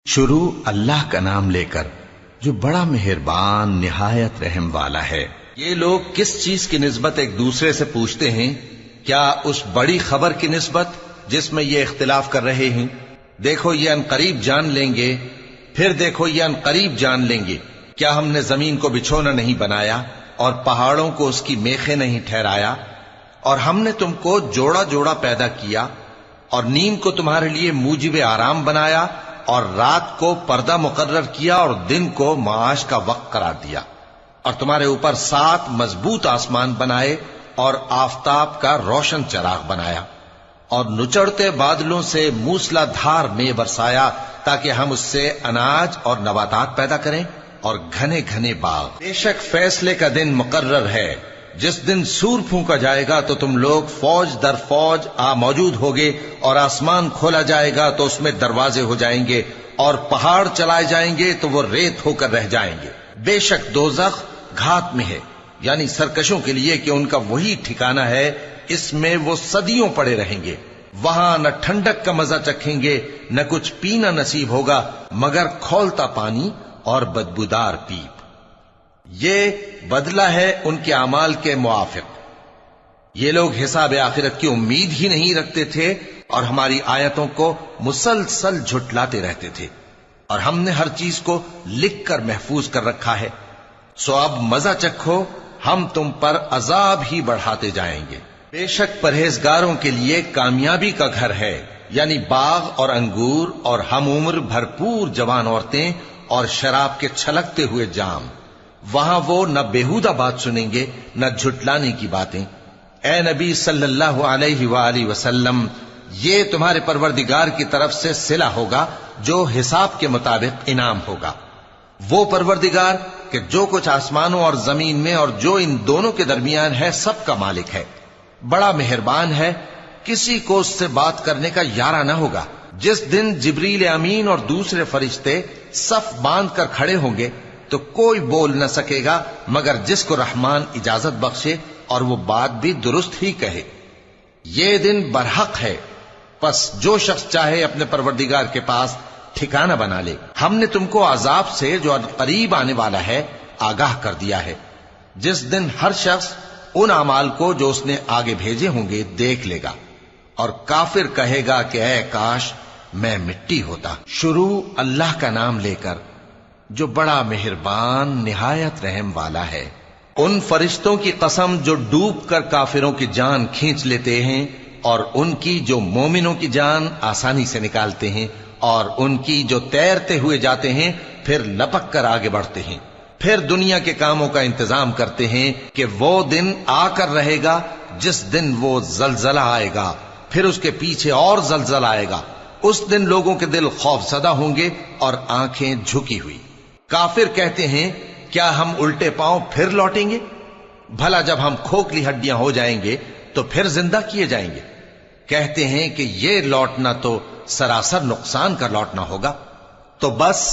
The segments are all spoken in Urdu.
شروع اللہ کا نام لے کر جو بڑا مہربان نہایت رحم والا ہے۔ یہ لوگ کس چیز کی نسبت ایک دوسرے سے پوچھتے ہیں؟ کیا اس بڑی خبر کی نسبت جس میں یہ اختلاف کر رہے ہیں؟ دیکھو یہ انقریب جان لیں گے، پھر دیکھو یہ انقریب جان لیں گے۔ کیا ہم نے زمین کو بچھونا نہیں بنایا اور پہاڑوں کو اس کی میخیں نہیں ٹھہرایا؟ اور ہم نے تم کو جوڑا جوڑا پیدا کیا اور نیند کو تمہارے لیے موجب آرام بنایا اور رات کو پردہ مقرر کیا اور دن کو معاش کا وقت قرار دیا، اور تمہارے اوپر 7 مضبوط آسمان بنائے اور آفتاب کا روشن چراغ بنایا، اور نچڑتے بادلوں سے موسلا دھار میں برسایا تاکہ ہم اس سے اناج اور نباتات پیدا کریں اور گھنے گھنے باغ۔ بے شک فیصلے کا دن مقرر ہے، جس دن سور پھونکا جائے گا تو تم لوگ فوج در فوج موجود ہوگے، اور آسمان کھولا جائے گا تو اس میں دروازے ہو جائیں گے، اور پہاڑ چلائے جائیں گے تو وہ ریت ہو کر رہ جائیں گے۔ بے شک دوزخ گھات میں ہے، یعنی سرکشوں کے لیے کہ ان کا وہی ٹھکانہ ہے، اس میں وہ صدیوں پڑے رہیں گے۔ وہاں نہ ٹھنڈک کا مزہ چکھیں گے، نہ کچھ پینا نصیب ہوگا مگر کھولتا پانی اور بدبودار پیپ۔ یہ بدلہ ہے ان کے اعمال کے موافق۔ یہ لوگ حساب آخرت کی امید ہی نہیں رکھتے تھے اور ہماری آیتوں کو مسلسل جھٹلاتے رہتے تھے، اور ہم نے ہر چیز کو لکھ کر محفوظ کر رکھا ہے۔ سو اب مزہ چکھو، ہم تم پر عذاب ہی بڑھاتے جائیں گے۔ بے شک پرہیزگاروں کے لیے کامیابی کا گھر ہے، یعنی باغ اور انگور اور ہم عمر بھرپور جوان عورتیں اور شراب کے چھلکتے ہوئے جام۔ وہاں وہ نہ بیہودہ بات سنیں گے نہ جھٹلانے کی باتیں۔ اے نبی صلی اللہ علیہ وآلہ وسلم، یہ تمہارے پروردگار کی طرف سے صلہ ہوگا جو حساب کے مطابق انعام ہوگا۔ وہ پروردگار کہ جو کچھ آسمانوں اور زمین میں اور جو ان دونوں کے درمیان ہے سب کا مالک ہے، بڑا مہربان ہے، کسی کو اس سے بات کرنے کا یارہ نہ ہوگا۔ جس دن جبریل امین اور دوسرے فرشتے صف باندھ کر کھڑے ہوں گے تو کوئی بول نہ سکے گا مگر جس کو رحمان اجازت بخشے اور وہ بات بھی درست ہی کہے۔ یہ دن برحق ہے، پس جو شخص چاہے اپنے پروردگار کے پاس ٹھکانہ بنا لے۔ ہم نے تم کو عذاب سے جو قریب آنے والا ہے آگاہ کر دیا ہے، جس دن ہر شخص ان اعمال کو جو اس نے آگے بھیجے ہوں گے دیکھ لے گا، اور کافر کہے گا کہ اے کاش میں مٹی ہوتا۔ شروع اللہ کا نام لے کر جو بڑا مہربان نہایت رحم والا ہے۔ ان فرشتوں کی قسم جو ڈوب کر کافروں کی جان کھینچ لیتے ہیں، اور ان کی جو مومنوں کی جان آسانی سے نکالتے ہیں، اور ان کی جو تیرتے ہوئے جاتے ہیں پھر لپک کر آگے بڑھتے ہیں، پھر دنیا کے کاموں کا انتظام کرتے ہیں کہ وہ دن آ کر رہے گا جس دن وہ زلزلہ آئے گا، پھر اس کے پیچھے اور زلزلہ آئے گا۔ اس دن لوگوں کے دل خوف زدہ ہوں گے اور آنکھیں جھکی ہوئی۔ کافر کہتے ہیں کیا ہم الٹے پاؤں پھر لوٹیں گے؟ بھلا جب ہم کھوکھلی ہڈیاں ہو جائیں گے تو پھر زندہ کیے جائیں گے؟ کہتے ہیں کہ یہ لوٹنا تو سراسر نقصان کا لوٹنا ہوگا۔ تو بس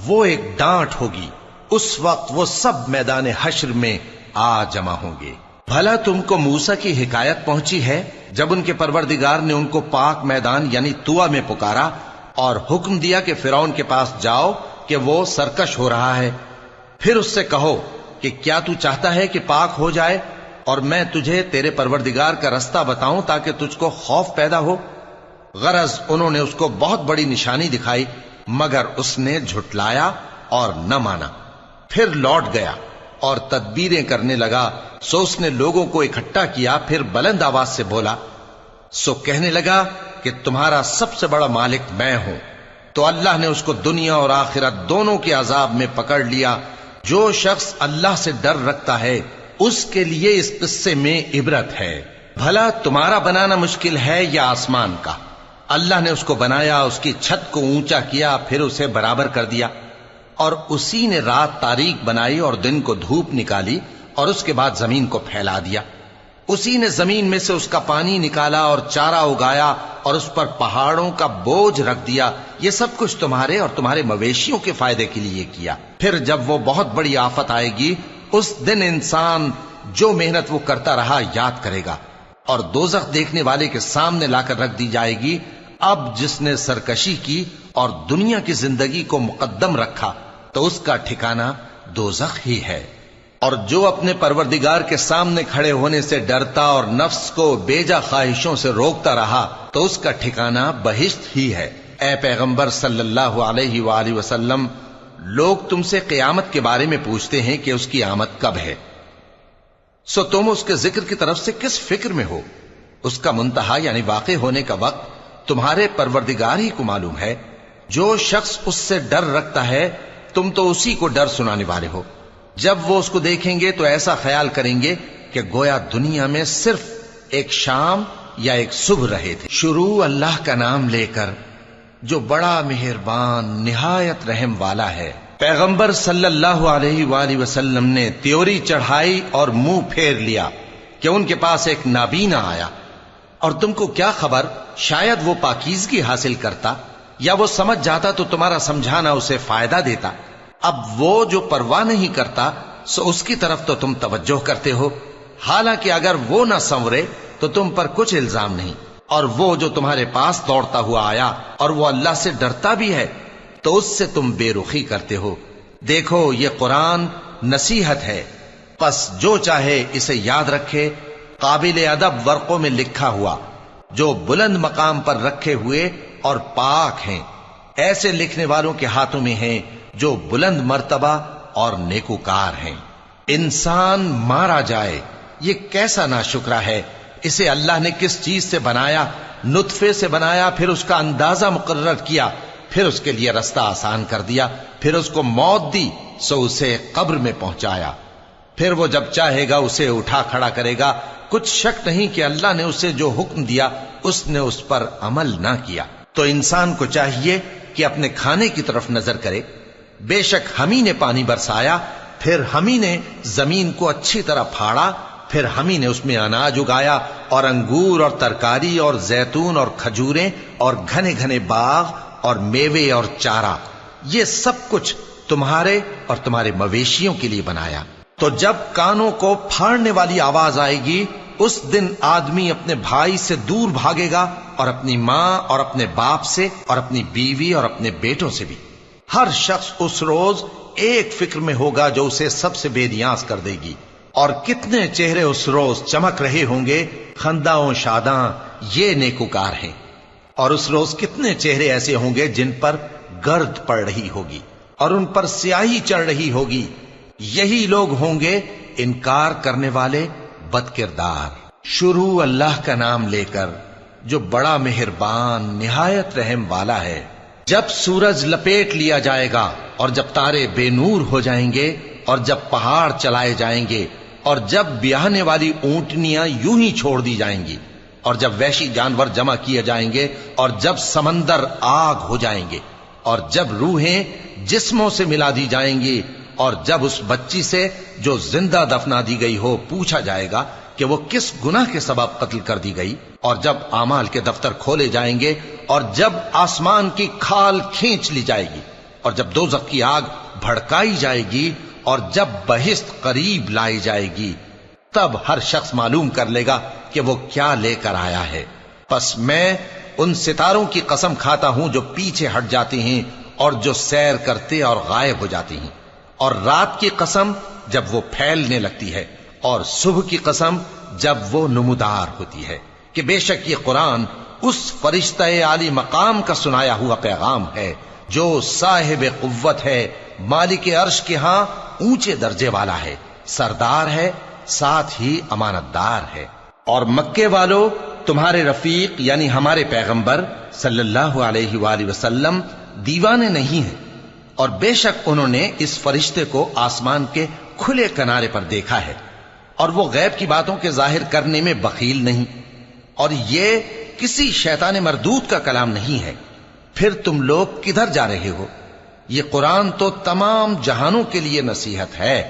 وہ ایک ڈانٹ ہوگی، اس وقت وہ سب میدان حشر میں آ جمع ہوں گے۔ بھلا تم کو موسیٰ کی حکایت پہنچی ہے جب ان کے پروردگار نے ان کو پاک میدان یعنی طویٰ میں پکارا اور حکم دیا کہ فرعون کے پاس جاؤ کہ وہ سرکش ہو رہا ہے، پھر اس سے کہو کہ کیا تو چاہتا ہے کہ پاک ہو جائے اور میں تجھے تیرے پروردگار کا رستہ بتاؤں تاکہ تجھ کو خوف پیدا ہو؟ غرض انہوں نے اس کو بہت بڑی نشانی دکھائی مگر اس نے جھٹلایا اور نہ مانا، پھر لوٹ گیا اور تدبیریں کرنے لگا۔ سو اس نے لوگوں کو اکٹھا کیا، پھر بلند آواز سے بولا، سو کہنے لگا کہ تمہارا سب سے بڑا مالک میں ہوں۔ تو اللہ نے اس کو دنیا اور آخرت دونوں کے عذاب میں پکڑ لیا۔ جو شخص اللہ سے ڈر رکھتا ہے اس کے لیے اس قصے میں عبرت ہے۔ بھلا تمہارا بنانا مشکل ہے یا آسمان کا؟ اللہ نے اس کو بنایا، اس کی چھت کو اونچا کیا، پھر اسے برابر کر دیا، اور اسی نے رات تاریک بنائی اور دن کو دھوپ نکالی، اور اس کے بعد زمین کو پھیلا دیا۔ اسی نے زمین میں سے اس کا پانی نکالا اور چارہ اگایا اور اس پر پہاڑوں کا بوجھ رکھ دیا۔ یہ سب کچھ تمہارے اور تمہارے مویشیوں کے فائدے کے لیے کیا۔ پھر جب وہ بہت بڑی آفت آئے گی اس دن انسان جو محنت وہ کرتا رہا یاد کرے گا، اور دوزخ دیکھنے والے کے سامنے لا کر رکھ دی جائے گی۔ اب جس نے سرکشی کی اور دنیا کی زندگی کو مقدم رکھا تو اس کا ٹھکانہ دوزخ ہی ہے، اور جو اپنے پروردگار کے سامنے کھڑے ہونے سے ڈرتا اور نفس کو بیجا خواہشوں سے روکتا رہا تو اس کا ٹھکانہ بہشت ہی ہے۔ اے پیغمبر صلی اللہ علیہ وآلہ وسلم، لوگ تم سے قیامت کے بارے میں پوچھتے ہیں کہ اس کی آمد کب ہے، سو تم اس کے ذکر کی طرف سے کس فکر میں ہو؟ اس کا منتہا یعنی واقع ہونے کا وقت تمہارے پروردگار ہی کو معلوم ہے۔ جو شخص اس سے ڈر رکھتا ہے تم تو اسی کو ڈر سنانے والے ہو۔ جب وہ اس کو دیکھیں گے تو ایسا خیال کریں گے کہ گویا دنیا میں صرف ایک شام یا ایک صبح رہے تھے۔ شروع اللہ کا نام لے کر جو بڑا مہربان نہایت رحم والا ہے۔ پیغمبر صلی اللہ علیہ وآلہ وسلم نے تیوری چڑھائی اور منہ پھیر لیا کہ ان کے پاس ایک نابینا آیا، اور تم کو کیا خبر، شاید وہ پاکیزگی حاصل کرتا یا وہ سمجھ جاتا تو تمہارا سمجھانا اسے فائدہ دیتا۔ اب وہ جو پرواہ نہیں کرتا سو اس کی طرف تو تم توجہ کرتے ہو، حالانکہ اگر وہ نہ سنورے تو تم پر کچھ الزام نہیں۔ اور وہ جو تمہارے پاس دوڑتا ہوا آیا اور وہ اللہ سے ڈرتا بھی ہے تو اس سے تم بے رخی کرتے ہو۔ دیکھو یہ قرآن نصیحت ہے، پس جو چاہے اسے یاد رکھے۔ قابل ادب ورقوں میں لکھا ہوا جو بلند مقام پر رکھے ہوئے اور پاک ہیں، ایسے لکھنے والوں کے ہاتھوں میں ہیں جو بلند مرتبہ اور نیکوکار ہیں۔ انسان مارا جائے، یہ کیسا ناشکرا ہے۔ اسے اللہ نے کس چیز سے بنایا؟ نطفے سے بنایا، پھر اس کا اندازہ مقرر کیا، پھر اس کے لیے رستہ آسان کر دیا، پھر اس کو موت دی سو اسے قبر میں پہنچایا، پھر وہ جب چاہے گا اسے اٹھا کھڑا کرے گا۔ کچھ شک نہیں کہ اللہ نے اسے جو حکم دیا اس نے اس پر عمل نہ کیا۔ تو انسان کو چاہیے کہ اپنے کھانے کی طرف نظر کرے۔ بے شک ہم ہی نے پانی برسایا، پھر ہم ہی نے زمین کو اچھی طرح پھاڑا، پھر ہم ہی نے اس میں اناج اگایا اور انگور اور ترکاری اور زیتون اور کھجوریں اور گھنے گھنے باغ اور میوے اور چارہ، یہ سب کچھ تمہارے اور تمہارے مویشیوں کے لیے بنایا۔ تو جب کانوں کو پھاڑنے والی آواز آئے گی اس دن آدمی اپنے بھائی سے دور بھاگے گا، اور اپنی ماں اور اپنے باپ سے اور اپنی بیوی اور اپنے بیٹوں سے بھی۔ ہر شخص اس روز ایک فکر میں ہوگا جو اسے سب سے بے نیاز کر دے گی۔ اور کتنے چہرے اس روز چمک رہے ہوں گے، خنداں و شاداں، یہ نیکوکار ہیں۔ اور اس روز کتنے چہرے ایسے ہوں گے جن پر گرد پڑ رہی ہوگی اور ان پر سیاہی چڑھ رہی ہوگی، یہی لوگ ہوں گے انکار کرنے والے بد کردار۔ شروع اللہ کا نام لے کر جو بڑا مہربان نہایت رحم والا ہے۔ جب سورج لپیٹ لیا جائے گا اور جب تارے بے نور ہو جائیں گے اور جب پہاڑ چلائے جائیں گے اور جب بیاہنے والی اونٹنیاں یوں ہی چھوڑ دی جائیں گی اور جب وحشی جانور جمع کیے جائیں گے اور جب سمندر آگ ہو جائیں گے اور جب روحیں جسموں سے ملا دی جائیں گی اور جب اس بچی سے جو زندہ دفنا دی گئی ہو پوچھا جائے گا کہ وہ کس گناہ کے سبب قتل کر دی گئی، اور جب اعمال کے دفتر کھولے جائیں گے اور جب آسمان کی کھال کھینچ لی جائے گی اور جب دوزخ کی آگ بھڑکائی جائے گی اور جب بہشت قریب لائی جائے گی، تب ہر شخص معلوم کر لے گا کہ وہ کیا لے کر آیا ہے۔ پس میں ان ستاروں کی قسم کھاتا ہوں جو پیچھے ہٹ جاتے ہیں اور جو سیر کرتے اور غائب ہو جاتے ہیں، اور رات کی قسم جب وہ پھیلنے لگتی ہے، اور صبح کی قسم جب وہ نمودار ہوتی ہے، کہ بے شک یہ قرآن اس فرشتہ عالی مقام کا سنایا ہوا پیغام ہے جو صاحب قوت ہے، مالک عرش کے ہاں اونچے درجے والا ہے، سردار ہے، ساتھ ہی امانت دار ہے۔ اور مکے والو، تمہارے رفیق یعنی ہمارے پیغمبر صلی اللہ علیہ وآلہ وسلم دیوانے نہیں ہیں، اور بے شک انہوں نے اس فرشتے کو آسمان کے کھلے کنارے پر دیکھا ہے، اور وہ غیب کی باتوں کے ظاہر کرنے میں بخیل نہیں، اور یہ کسی شیطان مردود کا کلام نہیں ہے۔ پھر تم لوگ کدھر جا رہے ہو؟ یہ قرآن تو تمام جہانوں کے لیے نصیحت ہے،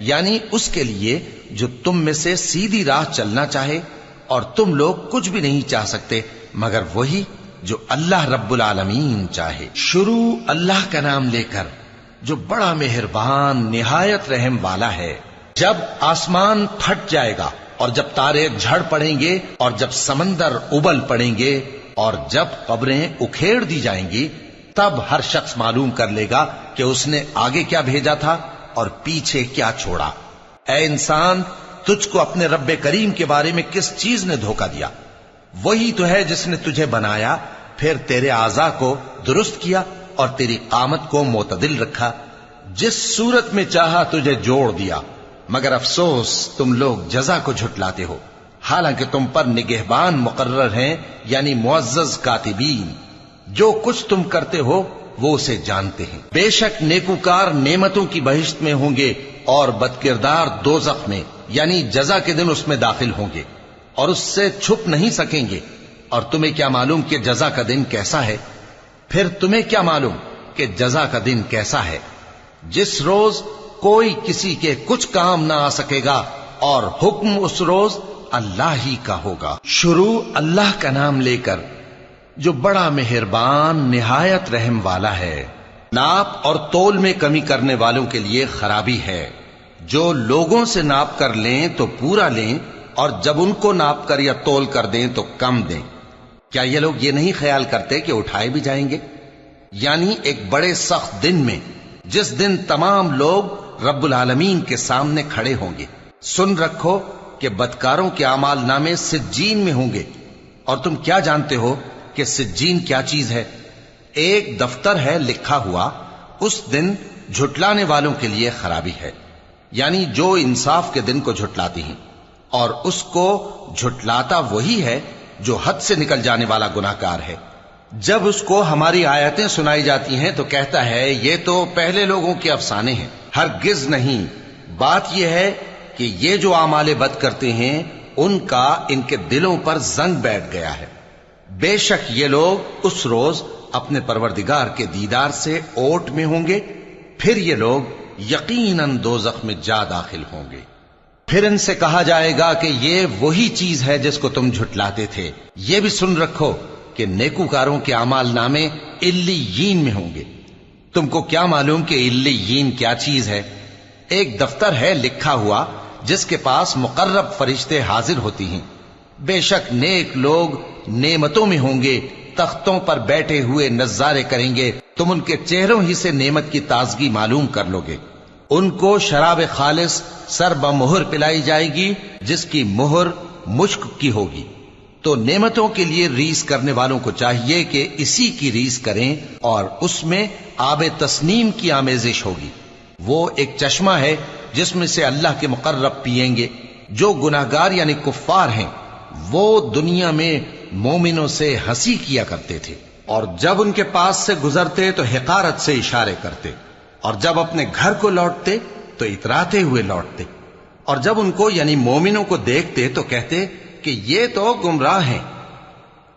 یعنی اس کے لیے جو تم میں سے سیدھی راہ چلنا چاہے، اور تم لوگ کچھ بھی نہیں چاہ سکتے مگر وہی جو اللہ رب العالمین چاہے۔ شروع اللہ کا نام لے کر جو بڑا مہربان نہایت رحم والا ہے۔ جب آسمان پھٹ جائے گا اور جب تارے جھڑ پڑیں گے اور جب سمندر ابل پڑیں گے اور جب قبریں اکھیڑ دی جائیں گی، تب ہر شخص معلوم کر لے گا کہ اس نے آگے کیا بھیجا تھا اور پیچھے کیا چھوڑا۔ اے انسان، تجھ کو اپنے رب کریم کے بارے میں کس چیز نے دھوکہ دیا؟ وہی تو ہے جس نے تجھے بنایا، پھر تیرے اعضاء کو درست کیا اور تیری قامت کو معتدل رکھا، جس صورت میں چاہا تجھے جوڑ دیا۔ مگر افسوس تم لوگ جزا کو جھٹلاتے ہو، حالانکہ تم پر نگہبان مقرر ہیں، یعنی معزز کاتبین۔ جو کچھ تم کرتے ہو وہ اسے جانتے ہیں۔ بے شک نیکوکار نعمتوں کی بہشت میں ہوں گے اور بدکردار دوزخ میں، یعنی جزا کے دن اس میں داخل ہوں گے اور اس سے چھپ نہیں سکیں گے۔ اور تمہیں کیا معلوم کہ جزا کا دن کیسا ہے؟ پھر تمہیں کیا معلوم کہ جزا کا دن کیسا ہے؟ جس روز کوئی کسی کے کچھ کام نہ آ سکے گا اور حکم اس روز اللہ ہی کا ہوگا۔ شروع اللہ کا نام لے کر جو بڑا مہربان نہایت رحم والا ہے۔ ناپ اور تول میں کمی کرنے والوں کے لیے خرابی ہے۔ جو لوگوں سے ناپ کر لیں تو پورا لیں، اور جب ان کو ناپ کر یا تول کر دیں تو کم دیں۔ کیا یہ لوگ یہ نہیں خیال کرتے کہ اٹھائے بھی جائیں گے؟ یعنی ایک بڑے سخت دن میں، جس دن تمام لوگ رب العالمین کے سامنے کھڑے ہوں گے۔ سن رکھو کہ بدکاروں کے اعمال نامے سجین میں ہوں گے، اور تم کیا جانتے ہو کہ سجین کیا چیز ہے؟ ایک دفتر ہے لکھا ہوا، اس دن جھٹلانے والوں کے لیے خرابی ہے، یعنی جو انصاف کے دن کو جھٹلاتی ہیں، اور اس کو جھٹلاتا وہی ہے جو حد سے نکل جانے والا گناہگار ہے۔ جب اس کو ہماری آیتیں سنائی جاتی ہیں تو کہتا ہے یہ تو پہلے لوگوں کے افسانے ہیں۔ ہرگز نہیں، بات یہ ہے کہ یہ جو اعمال بد کرتے ہیں ان کا ان کے دلوں پر زنگ بیٹھ گیا ہے۔ بے شک یہ لوگ اس روز اپنے پروردگار کے دیدار سے اوٹ میں ہوں گے، پھر یہ لوگ یقیناً دوزخ میں جا داخل ہوں گے۔ پھر ان سے کہا جائے گا کہ یہ وہی چیز ہے جس کو تم جھٹلاتے تھے۔ یہ بھی سن رکھو کہ نیکوکاروں کے اعمال نامے علیین میں ہوں گے۔ تم کو کیا معلوم کہ علیین کیا چیز ہے؟ ایک دفتر ہے لکھا ہوا جس کے پاس مقرب فرشتے حاضر ہوتی ہیں۔ بے شک نیک لوگ نعمتوں میں ہوں گے، تختوں پر بیٹھے ہوئے نظارے کریں گے، تم ان کے چہروں ہی سے نعمت کی تازگی معلوم کر لو گے۔ ان کو شراب خالص سر بمہر پلائی جائے گی جس کی مہر مشک کی ہوگی۔ تو نعمتوں کے لیے ریس کرنے والوں کو چاہیے کہ اسی کی ریس کریں، اور اس میں آب تسنیم کی آمیزش ہوگی۔ وہ ایک چشمہ ہے جس میں سے اللہ کے مقرب پیئیں گے۔ جو گناہگار یعنی کفار ہیں وہ دنیا میں مومنوں سے ہنسی کیا کرتے تھے، اور جب ان کے پاس سے گزرتے تو حقارت سے اشارے کرتے، اور جب اپنے گھر کو لوٹتے تو اتراتے ہوئے لوٹتے، اور جب ان کو یعنی مومنوں کو دیکھتے تو کہتے کہ یہ تو گمراہ ہیں،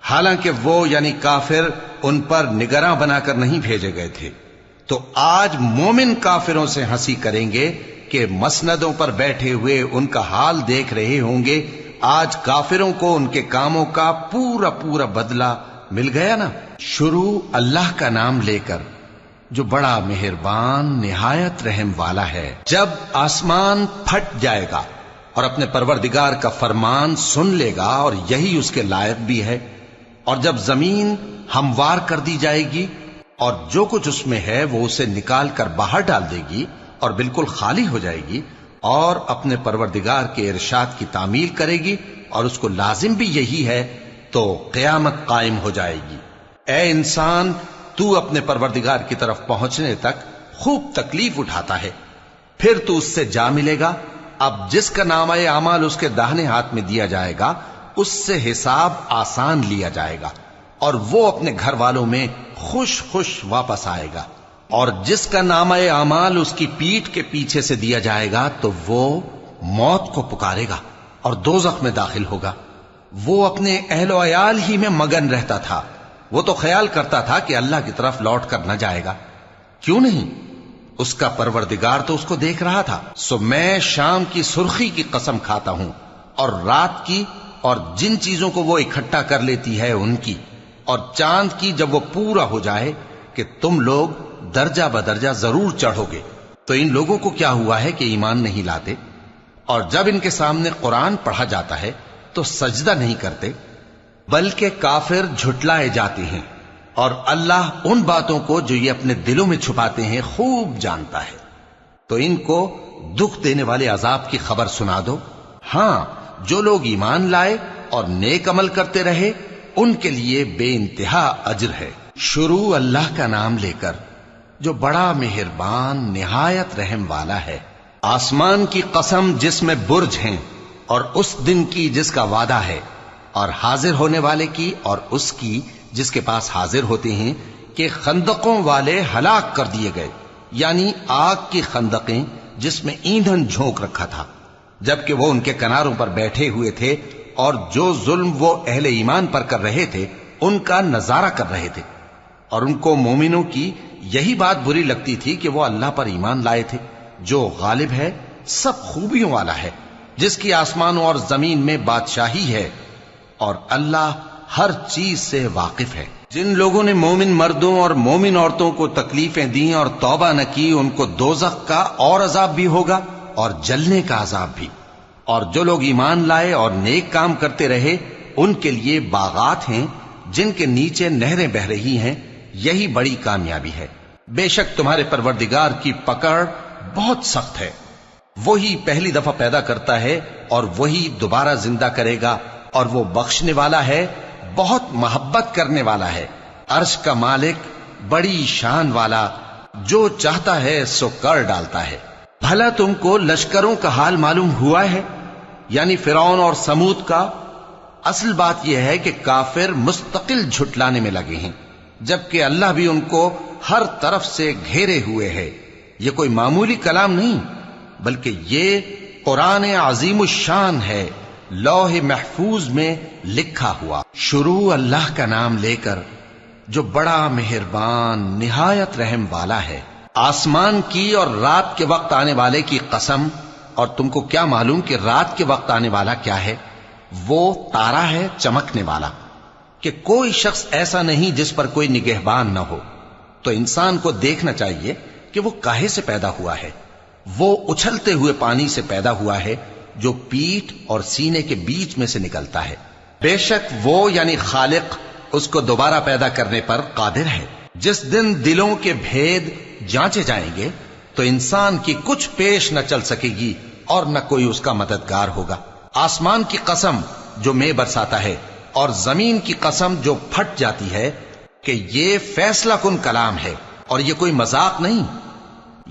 حالانکہ وہ یعنی کافر ان پر نگراں بنا کر نہیں بھیجے گئے تھے۔ تو آج مومن کافروں سے ہنسی کریں گے کہ مسندوں پر بیٹھے ہوئے ان کا حال دیکھ رہے ہوں گے۔ آج کافروں کو ان کے کاموں کا پورا پورا بدلہ مل گیا نا۔ شروع اللہ کا نام لے کر جو بڑا مہربان نہایت رحم والا ہے۔ جب آسمان پھٹ جائے گا اور اپنے پروردگار کا فرمان سن لے گا، اور یہی اس کے لائق بھی ہے، اور جب زمین ہموار کر دی جائے گی اور جو کچھ اس میں ہے وہ اسے نکال کر باہر ڈال دے گی اور بالکل خالی ہو جائے گی، اور اپنے پروردگار کے ارشاد کی تعمیل کرے گی، اور اس کو لازم بھی یہی ہے، تو قیامت قائم ہو جائے گی۔ اے انسان، تو اپنے پروردگار کی طرف پہنچنے تک خوب تکلیف اٹھاتا ہے، پھر تو اس سے جا ملے گا۔ اب جس کا نامہ اعمال اس کے داہنے ہاتھ میں دیا جائے گا اس سے حساب آسان لیا جائے گا، اور وہ اپنے گھر والوں میں خوش خوش واپس آئے گا۔ اور جس کا نامہ اعمال اس کی پیٹھ کے پیچھے سے دیا جائے گا تو وہ موت کو پکارے گا اور دوزخ میں داخل ہوگا۔ وہ اپنے اہل و عیال ہی میں مگن رہتا تھا، وہ تو خیال کرتا تھا کہ اللہ کی طرف لوٹ کر نہ جائے گا، کیوں نہیں؟ اس کا پروردگار تو اس کو دیکھ رہا تھا۔ سو میں شام کی سرخی کی قسم کھاتا ہوں، اور رات کی، اور جن چیزوں کو وہ اکٹھا کر لیتی ہے ان کی، اور چاند کی جب وہ پورا ہو جائے، کہ تم لوگ درجہ بدرجہ ضرور چڑھو گے۔ تو ان لوگوں کو کیا ہوا ہے کہ ایمان نہیں لاتے؟ اور جب ان کے سامنے قرآن پڑھا جاتا ہے تو سجدہ نہیں کرتے، بلکہ کافر جھٹلائے جاتے ہیں۔ اور اللہ ان باتوں کو جو یہ اپنے دلوں میں چھپاتے ہیں خوب جانتا ہے۔ تو ان کو دکھ دینے والے عذاب کی خبر سنا دو۔ ہاں، جو لوگ ایمان لائے اور نیک عمل کرتے رہے ان کے لیے بے انتہا اجر ہے۔ شروع اللہ کا نام لے کر جو بڑا مہربان نہایت رحم والا ہے۔ آسمان کی قسم جس میں برج ہیں، اور اس دن کی جس کا وعدہ ہے، اور حاضر ہونے والے کی اور اس کی جس کے پاس حاضر ہوتے ہیں، کہ خندقوں والے ہلاک کر دیے گئے، یعنی آگ کی خندقیں جس میں ایندھن جھونک رکھا تھا، جبکہ وہ ان کے کناروں پر بیٹھے ہوئے تھے اور جو ظلم وہ اہل ایمان پر کر رہے تھے ان کا نظارہ کر رہے تھے، اور ان کو مومنوں کی یہی بات بری لگتی تھی کہ وہ اللہ پر ایمان لائے تھے جو غالب ہے، سب خوبیوں والا ہے، جس کی آسمانوں اور زمین میں بادشاہی ہے، اور اللہ ہر چیز سے واقف ہے۔ جن لوگوں نے مومن مردوں اور مومن عورتوں کو تکلیفیں دیں اور توبہ نہ کی، ان کو دوزخ کا اور عذاب بھی ہوگا اور جلنے کا عذاب بھی۔ اور جو لوگ ایمان لائے اور نیک کام کرتے رہے ان کے لیے باغات ہیں جن کے نیچے نہریں بہ رہی ہیں، یہی بڑی کامیابی ہے۔ بے شک تمہارے پروردگار کی پکڑ بہت سخت ہے، وہی پہلی دفعہ پیدا کرتا ہے اور وہی دوبارہ زندہ کرے گا، اور وہ بخشنے والا ہے، بہت محبت کرنے والا ہے، عرش کا مالک، بڑی شان والا، جو چاہتا ہے سو کر ڈالتا ہے۔ بھلا تم کو لشکروں کا حال معلوم ہوا ہے، یعنی فرعون اور سمود کا؟ اصل بات یہ ہے کہ کافر مستقل جھٹلانے میں لگے ہیں، جبکہ اللہ بھی ان کو ہر طرف سے گھیرے ہوئے ہے۔ یہ کوئی معمولی کلام نہیں، بلکہ یہ قرآن عظیم الشان ہے، لوح محفوظ میں لکھا ہوا۔ شروع اللہ کا نام لے کر جو بڑا مہربان نہایت رحم والا ہے۔ آسمان کی اور رات کے وقت آنے والے کی قسم، اور تم کو کیا معلوم کہ رات کے وقت آنے والا کیا ہے؟ وہ تارا ہے چمکنے والا، کہ کوئی شخص ایسا نہیں جس پر کوئی نگہبان نہ ہو۔ تو انسان کو دیکھنا چاہیے کہ وہ کاہے سے پیدا ہوا ہے۔ وہ اچھلتے ہوئے پانی سے پیدا ہوا ہے جو پیٹھ اور سینے کے بیچ میں سے نکلتا ہے۔ بے شک وہ یعنی خالق اس کو دوبارہ پیدا کرنے پر قادر ہے۔ جس دن دلوں کے بھید جانچے جائیں گے تو انسان کی کچھ پیش نہ چل سکے گی اور نہ کوئی اس کا مددگار ہوگا۔ آسمان کی قسم جو مے برساتا ہے، اور زمین کی قسم جو پھٹ جاتی ہے، کہ یہ فیصلہ کن کلام ہے اور یہ کوئی مذاق نہیں۔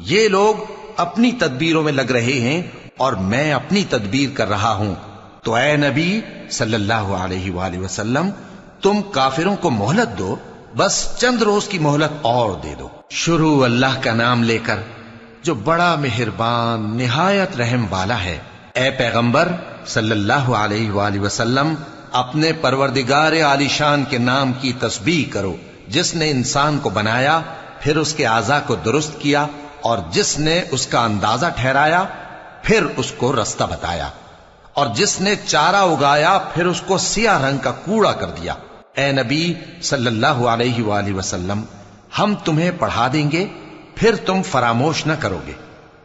یہ لوگ اپنی تدبیروں میں لگ رہے ہیں اور میں اپنی تدبیر کر رہا ہوں۔ تو اے نبی صلی اللہ علیہ وآلہ وسلم، تم کافروں کو مہلت دو، بس چند روز کی مہلت اور دے دو۔ شروع اللہ کا نام لے کر جو بڑا مہربان نہایت رحم والا ہے۔ اے پیغمبر صلی اللہ علیہ وآلہ وسلم، اپنے پروردگار عالی شان کے نام کی تسبیح کرو، جس نے انسان کو بنایا، پھر اس کے اعضاء کو درست کیا، اور جس نے اس کا اندازہ ٹھہرایا، پھر اس کو رستہ بتایا، اور جس نے چارہ اگایا، پھر اس کو سیاہ رنگ کا کوڑا کر دیا۔ اے نبی صلی اللہ علیہ وآلہ وسلم، ہم تمہیں پڑھا دیں گے، پھر تم فراموش نہ کرو گے،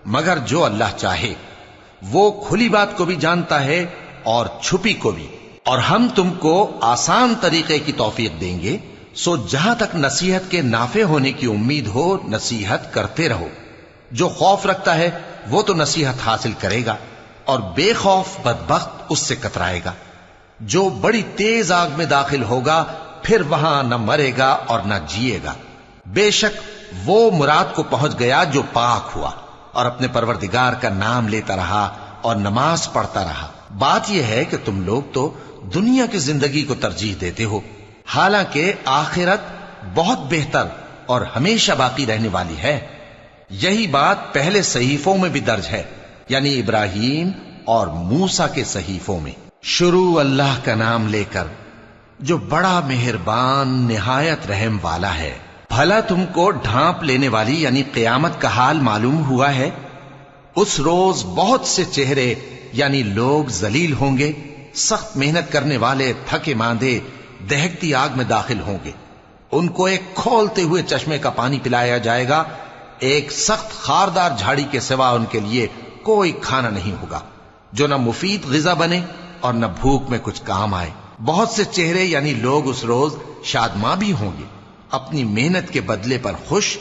مگر جو اللہ چاہے۔ وہ کھلی بات کو بھی جانتا ہے اور چھپی کو بھی، اور ہم تم کو آسان طریقے کی توفیق دیں گے، سو جہاں تک نصیحت کے نافع ہونے کی امید ہو نصیحت کرتے رہو۔ جو خوف رکھتا ہے وہ تو نصیحت حاصل کرے گا، اور بے خوف بدبخت اس سے کترائے گا۔ جو بڑی تیز آگ میں داخل ہوگا، پھر وہاں نہ مرے گا اور نہ جیے گا۔ بے شک وہ مراد کو پہنچ گیا جو پاک ہوا اور اپنے پروردگار کا نام لیتا رہا اور نماز پڑھتا رہا۔ بات یہ ہے کہ تم لوگ تو دنیا کی زندگی کو ترجیح دیتے ہو، حالانکہ آخرت بہت بہتر اور ہمیشہ باقی رہنے والی ہے۔ یہی بات پہلے صحیفوں میں بھی درج ہے، یعنی ابراہیم اور موسیٰ کے صحیفوں میں۔ شروع اللہ کا نام لے کر جو بڑا مہربان نہایت رحم والا ہے۔ بھلا تم کو ڈھانپ لینے والی یعنی قیامت کا حال معلوم ہوا ہے؟ اس روز بہت سے چہرے یعنی لوگ ذلیل ہوں گے، سخت محنت کرنے والے تھکے ماندے دہکتی آگ میں داخل ہوں گے۔ ان کو ایک کھولتے ہوئے چشمے کا پانی پلایا جائے گا، ایک سخت خاردار جھاڑی کے سوا ان کے لیے کوئی کھانا نہیں ہوگا جو نہ مفید غذا بنے اور نہ بھوک میں کچھ کام آئے۔ بہت سے چہرے یعنی لوگ اس روز شادماں بھی ہوں گے، اپنی محنت کے بدلے پر خوش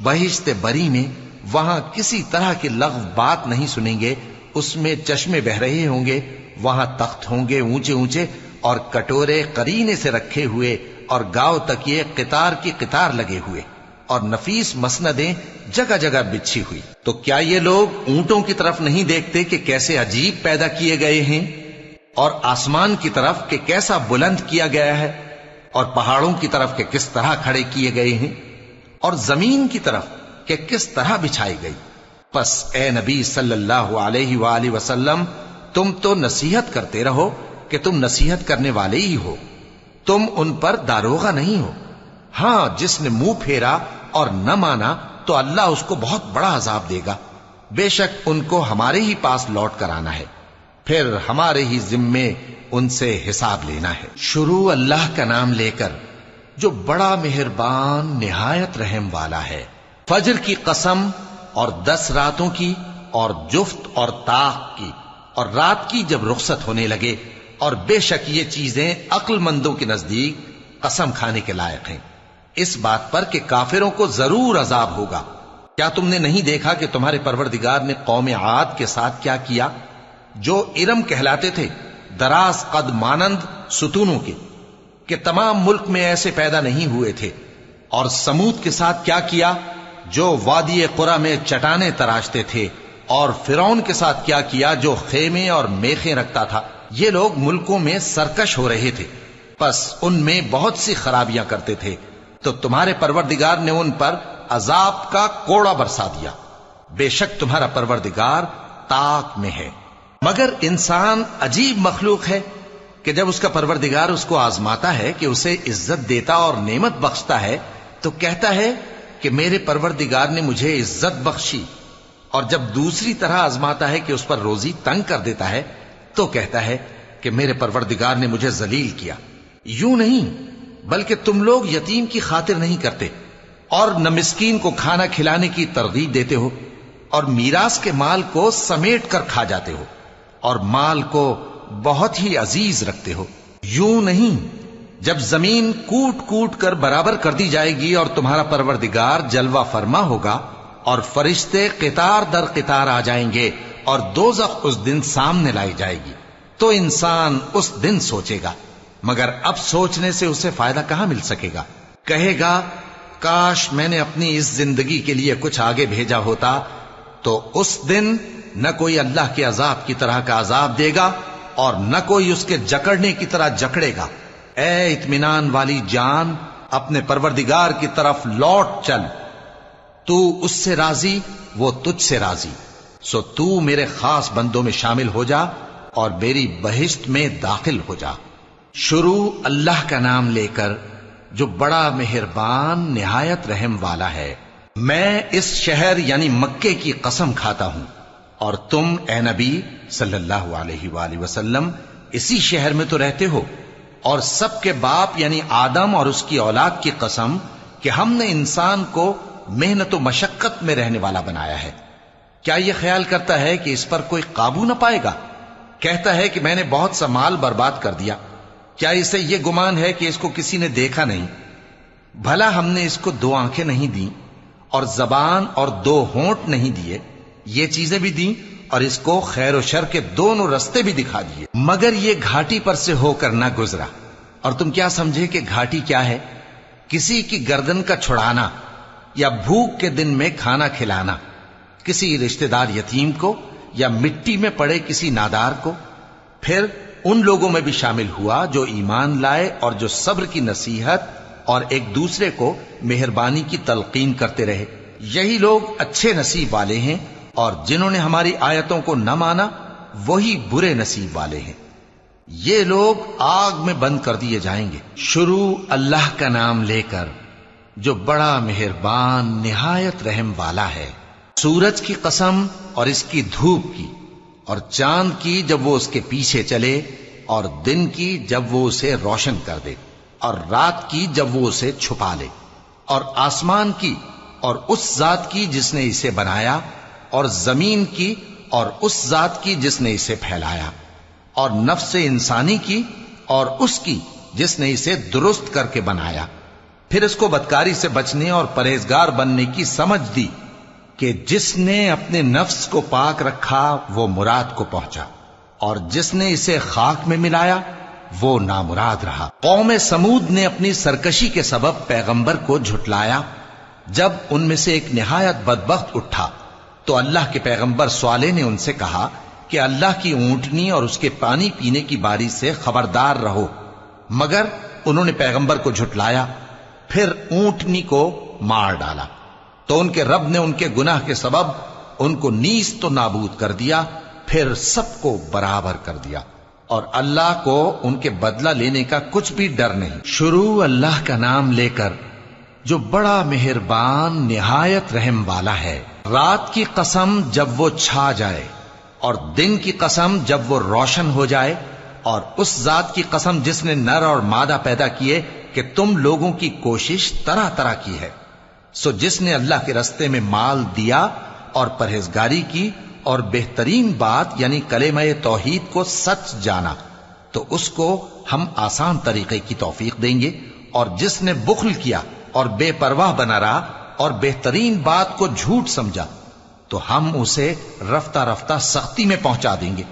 بہشت بری میں وہاں کسی طرح کی لغو بات نہیں سنیں گے، اس میں چشمے بہ رہے ہوں گے، وہاں تخت ہوں گے اونچے اونچے اور کٹورے قرینے سے رکھے ہوئے اور گاؤ تکیے قطار کی قطار لگے ہوئے اور نفیس مسندیں جگہ جگہ بچھی ہوئی۔ تو کیا یہ لوگ اونٹوں کی طرف نہیں دیکھتے کہ کیسے عجیب پیدا کیے گئے ہیں، اور آسمان کی طرف کہ کیسا بلند کیا گیا ہے، اور پہاڑوں کی طرف کہ کس طرح کھڑے کیے گئے ہیں، اور زمین کی طرف کہ کس طرح بچھائی گئی؟ پس اے نبی صلی اللہ علیہ وآلہ وسلم، تم تو نصیحت کرتے رہو کہ تم نصیحت کرنے والے ہی ہو، تم ان پر داروغہ نہیں ہو۔ ہاں، جس نے منہ پھیرا اور نہ مانا تو اللہ اس کو بہت بڑا عذاب دے گا، بے شک ان کو ہمارے ہی پاس لوٹ کر آنا ہے، پھر ہمارے ہی ذمے ان سے حساب لینا ہے۔ شروع اللہ کا نام لے کر جو بڑا مہربان نہایت رحم والا ہے۔ فجر کی قسم اور 10 راتوں کی اور جفت اور طاق کی اور رات کی جب رخصت ہونے لگے، اور بے شک یہ چیزیں عقل مندوں کے نزدیک قسم کھانے کے لائق ہیں، اس بات پر کہ کافروں کو ضرور عذاب ہوگا۔ کیا تم نے نہیں دیکھا کہ تمہارے پروردگار نے قوم عاد کے ساتھ کیا کیا، جو ارم کہلاتے تھے، دراز قد مانند ستونوں کے، کہ تمام ملک میں ایسے پیدا نہیں ہوئے تھے؟ اور سمود کے ساتھ کیا کیا، جو وادی قرا میں چٹانیں تراشتے تھے؟ اور فرعون کے ساتھ کیا کیا، جو خیمے اور میخیں رکھتا تھا؟ یہ لوگ ملکوں میں سرکش ہو رہے تھے، پس ان میں بہت سی خرابیاں کرتے تھے، تو تمہارے پروردگار نے ان پر عذاب کا کوڑا برسا دیا۔ بے شک تمہارا پروردگار طاق میں ہے۔ مگر انسان عجیب مخلوق ہے کہ جب اس کا پروردگار اس کو آزماتا ہے کہ اسے عزت دیتا اور نعمت بخشتا ہے تو کہتا ہے کہ میرے پروردگار نے مجھے عزت بخشی، اور جب دوسری طرح آزماتا ہے کہ اس پر روزی تنگ کر دیتا ہے تو کہتا ہے کہ میرے پروردگار نے مجھے ذلیل کیا۔ یوں نہیں، بلکہ تم لوگ یتیم کی خاطر نہیں کرتے، اور نہ مسکین کو کھانا کھلانے کی ترغیب دیتے ہو، اور میراث کے مال کو سمیٹ کر کھا جاتے ہو، اور مال کو بہت ہی عزیز رکھتے ہو۔ یوں نہیں، جب زمین کوٹ کوٹ کر برابر کر دی جائے گی اور تمہارا پروردگار جلوہ فرما ہوگا اور فرشتے قطار در قطار آ جائیں گے اور دوزخ اس دن سامنے لائی جائے گی، تو انسان اس دن سوچے گا، مگر اب سوچنے سے اسے فائدہ کہاں مل سکے گا؟ کہے گا کاش میں نے اپنی اس زندگی کے لیے کچھ آگے بھیجا ہوتا، تو اس دن نہ کوئی اللہ کے عذاب کی طرح کا عذاب دے گا اور نہ کوئی اس کے جکڑنے کی طرح جکڑے گا۔ اے اطمینان والی جان، اپنے پروردگار کی طرف لوٹ چل، تو اس سے راضی، وہ تجھ سے راضی، سو تو میرے خاص بندوں میں شامل ہو جا اور میری بہشت میں داخل ہو جا۔ شروع اللہ کا نام لے کر جو بڑا مہربان نہایت رحم والا ہے۔ میں اس شہر یعنی مکے کی قسم کھاتا ہوں، اور تم اے نبی صلی اللہ علیہ وآلہ وسلم اسی شہر میں تو رہتے ہو، اور سب کے باپ یعنی آدم اور اس کی اولاد کی قسم کہ ہم نے انسان کو محنت و مشقت میں رہنے والا بنایا ہے۔ کیا یہ خیال کرتا ہے کہ اس پر کوئی قابو نہ پائے گا؟ کہتا ہے کہ میں نے بہت سا مال برباد کر دیا۔ کیا اسے یہ گمان ہے کہ اس کو کسی نے دیکھا نہیں؟ بھلا ہم نے اس کو 2 آنکھیں نہیں دیں اور زبان اور 2 ہونٹ نہیں دیے؟ یہ چیزیں بھی دیں اور اس کو خیر و شر کے دونوں رستے بھی دکھا دیے، مگر یہ گھاٹی پر سے ہو کر نہ گزرا۔ اور تم کیا سمجھے کہ گھاٹی کیا ہے؟ کسی کی گردن کا چھڑانا، یا بھوک کے دن میں کھانا کھلانا، کسی رشتہ دار یتیم کو، یا مٹی میں پڑے کسی نادار کو۔ پھر ان لوگوں میں بھی شامل ہوا جو ایمان لائے اور جو صبر کی نصیحت اور ایک دوسرے کو مہربانی کی تلقین کرتے رہے۔ یہی لوگ اچھے نصیب والے ہیں، اور جنہوں نے ہماری آیتوں کو نہ مانا وہی برے نصیب والے ہیں۔ یہ لوگ آگ میں بند کر دیے جائیں گے۔ شروع اللہ کا نام لے کر جو بڑا مہربان نہایت رحم والا ہے۔ سورج کی قسم اور اس کی دھوپ کی، اور چاند کی جب وہ اس کے پیچھے چلے، اور دن کی جب وہ اسے روشن کر دے، اور رات کی جب وہ اسے چھپا لے، اور آسمان کی اور اس ذات کی جس نے اسے بنایا، اور زمین کی اور اس ذات کی جس نے اسے پھیلایا، اور نفس انسانی کی اور اس کی جس نے اسے درست کر کے بنایا۔ پھر اس کو بدکاری سے بچنے اور پرہیزگار بننے کی سمجھ دی کہ جس نے اپنے نفس کو پاک رکھا وہ مراد کو پہنچا، اور جس نے اسے خاک میں ملایا وہ نامراد رہا۔ قوم سمود نے اپنی سرکشی کے سبب پیغمبر کو جھٹلایا۔ جب ان میں سے ایک نہایت بدبخت اٹھا تو اللہ کے پیغمبر صالح نے ان سے کہا کہ اللہ کی اونٹنی اور اس کے پانی پینے کی باری سے خبردار رہو، مگر انہوں نے پیغمبر کو جھٹلایا، پھر اونٹنی کو مار ڈالا تو ان کے رب نے ان کے گناہ کے سبب ان کو نیست و نابود کر دیا، پھر سب کو برابر کر دیا، اور اللہ کو ان کے بدلہ لینے کا کچھ بھی ڈر نہیں۔ شروع اللہ کا نام لے کر جو بڑا مہربان نہایت رحم والا ہے۔ رات کی قسم جب وہ چھا جائے، اور دن کی قسم جب وہ روشن ہو جائے، اور اس ذات کی قسم جس نے نر اور مادہ پیدا کیے کہ تم لوگوں کی کوشش طرح طرح کی ہے۔ سو جس نے اللہ کے رستے میں مال دیا اور پرہیزگاری کی اور بہترین بات یعنی کلمہ توحید کو سچ جانا، تو اس کو ہم آسان طریقے کی توفیق دیں گے، اور جس نے بخل کیا اور بے پرواہ بنا رہا اور بہترین بات کو جھوٹ سمجھا، تو ہم اسے رفتہ رفتہ سختی میں پہنچا دیں گے،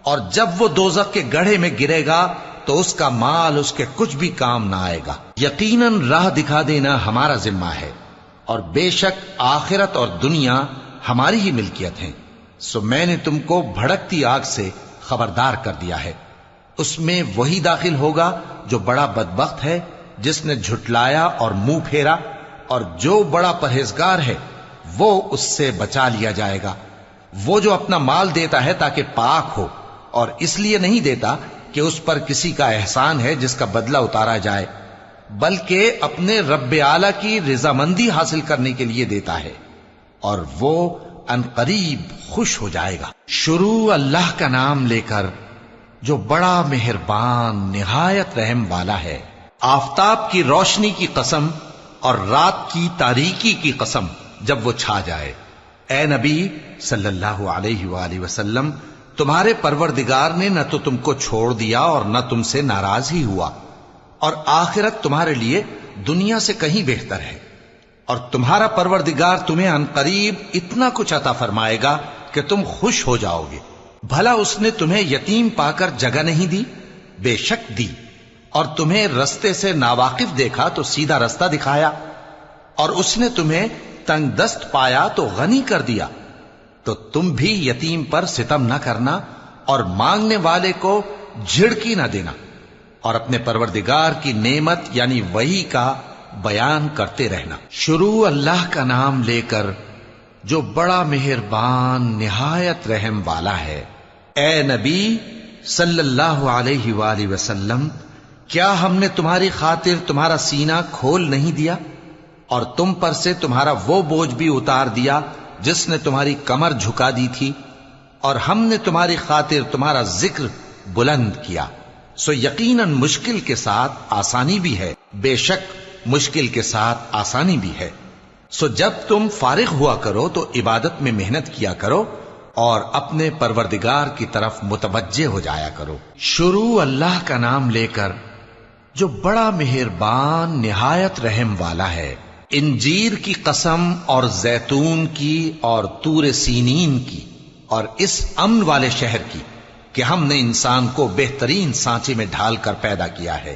اور جب وہ دوزخ کے گڑھے میں گرے گا تو اس کا مال اس کے کچھ بھی کام نہ آئے گا۔ یقیناً راہ دکھا دینا ہمارا ذمہ ہے، اور بے شک آخرت اور دنیا ہماری ہی ملکیت ہیں۔ سو میں نے تم کو بھڑکتی آگ سے خبردار کر دیا ہے، اس میں وہی داخل ہوگا جو بڑا بدبخت ہے، جس نے جھٹلایا اور منہ پھیرا، اور جو بڑا پرہیزگار ہے وہ اس سے بچا لیا جائے گا۔ وہ جو اپنا مال دیتا ہے تاکہ پاک ہو، اور اس لیے نہیں دیتا کہ اس پر کسی کا احسان ہے جس کا بدلہ اتارا جائے، بلکہ اپنے رب اعلی کی رضامندی حاصل کرنے کے لیے دیتا ہے، اور وہ ان قریب خوش ہو جائے گا۔ شروع اللہ کا نام لے کر جو بڑا مہربان نہایت رحم والا ہے۔ آفتاب کی روشنی کی قسم اور رات کی تاریکی کی قسم جب وہ چھا جائے۔ اے نبی صلی اللہ علیہ وآلہ وسلم، تمہارے پروردگار نے نہ تو تم کو چھوڑ دیا اور نہ تم سے ناراض ہی ہوا، اور آخرت تمہارے لیے دنیا سے کہیں بہتر ہے، اور تمہارا پروردگار تمہیں عنقریب اتنا کچھ عطا فرمائے گا کہ تم خوش ہو جاؤ گے۔ بھلا اس نے تمہیں یتیم پا کر جگہ نہیں دی؟ بے شک دی، اور تمہیں رستے سے ناواقف دیکھا تو سیدھا رستہ دکھایا، اور اس نے تمہیں تنگ دست پایا تو غنی کر دیا۔ تو تم بھی یتیم پر ستم نہ کرنا، اور مانگنے والے کو جھڑکی نہ دینا، اور اپنے پروردگار کی نعمت یعنی وحی کا بیان کرتے رہنا۔ شروع اللہ کا نام لے کر جو بڑا مہربان نہایت رحم والا ہے۔ اے نبی صلی اللہ علیہ وآلہ وسلم، کیا ہم نے تمہاری خاطر تمہارا سینہ کھول نہیں دیا، اور تم پر سے تمہارا وہ بوجھ بھی اتار دیا جس نے تمہاری کمر جھکا دی تھی، اور ہم نے تمہاری خاطر تمہارا ذکر بلند کیا۔ سو یقیناً مشکل کے ساتھ آسانی بھی ہے، بے شک مشکل کے ساتھ آسانی بھی ہے۔ سو جب تم فارغ ہوا کرو تو عبادت میں محنت کیا کرو، اور اپنے پروردگار کی طرف متوجہ ہو جایا کرو۔ شروع اللہ کا نام لے کر جو بڑا مہربان نہایت رحم والا ہے۔ انجیر کی قسم، اور زیتون کی، اور طور سینین کی، اور اس امن والے شہر کی کہ ہم نے انسان کو بہترین سانچے میں ڈھال کر پیدا کیا ہے،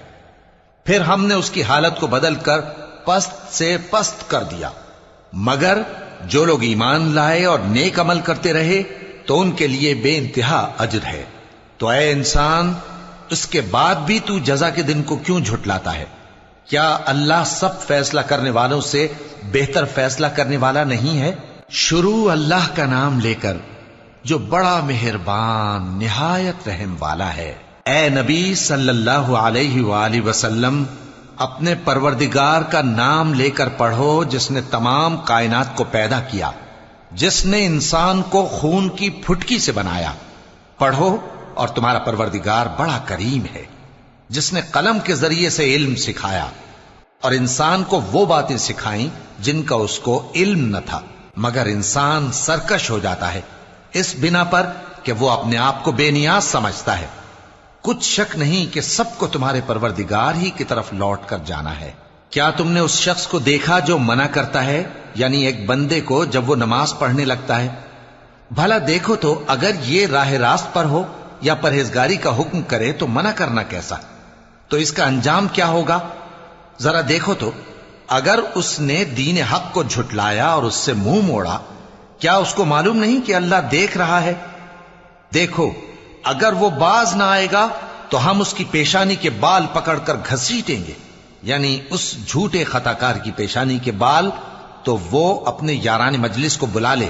پھر ہم نے اس کی حالت کو بدل کر پست سے پست کر دیا، مگر جو لوگ ایمان لائے اور نیک عمل کرتے رہے تو ان کے لیے بے انتہا اجر ہے۔ تو اے انسان، اس کے بعد بھی تو جزا کے دن کو کیوں جھٹلاتا ہے؟ کیا اللہ سب فیصلہ کرنے والوں سے بہتر فیصلہ کرنے والا نہیں ہے؟ شروع اللہ کا نام لے کر جو بڑا مہربان نہایت رحم والا ہے۔ اے نبی صلی اللہ علیہ وآلہ وسلم، اپنے پروردگار کا نام لے کر پڑھو جس نے تمام کائنات کو پیدا کیا، جس نے انسان کو خون کی پھٹکی سے بنایا۔ پڑھو، اور تمہارا پروردگار بڑا کریم ہے، جس نے قلم کے ذریعے سے علم سکھایا، اور انسان کو وہ باتیں سکھائیں جن کا اس کو علم نہ تھا، مگر انسان سرکش ہو جاتا ہے اس بنا پر کہ وہ اپنے آپ کو بے نیاز سمجھتا ہے۔ کچھ شک نہیں کہ سب کو تمہارے پروردگار ہی کی طرف لوٹ کر جانا ہے۔ کیا تم نے اس شخص کو دیکھا جو منع کرتا ہے، یعنی ایک بندے کو جب وہ نماز پڑھنے لگتا ہے؟ بھلا دیکھو تو اگر یہ راہ راست پر ہو یا پرہیزگاری کا حکم کرے تو منع کرنا کیسا؟ تو اس کا انجام کیا ہوگا؟ ذرا دیکھو تو اگر اس نے دین حق کو جھٹلایا اور اس سے منہ موڑا، کیا اس کو معلوم نہیں کہ اللہ دیکھ رہا ہے؟ دیکھو اگر وہ باز نہ آئے گا تو ہم اس کی پیشانی کے بال پکڑ کر گھسیٹیں گے، یعنی اس جھوٹے خطا کار کی پیشانی کے بال، تو وہ اپنے یاران مجلس کو بلا لے،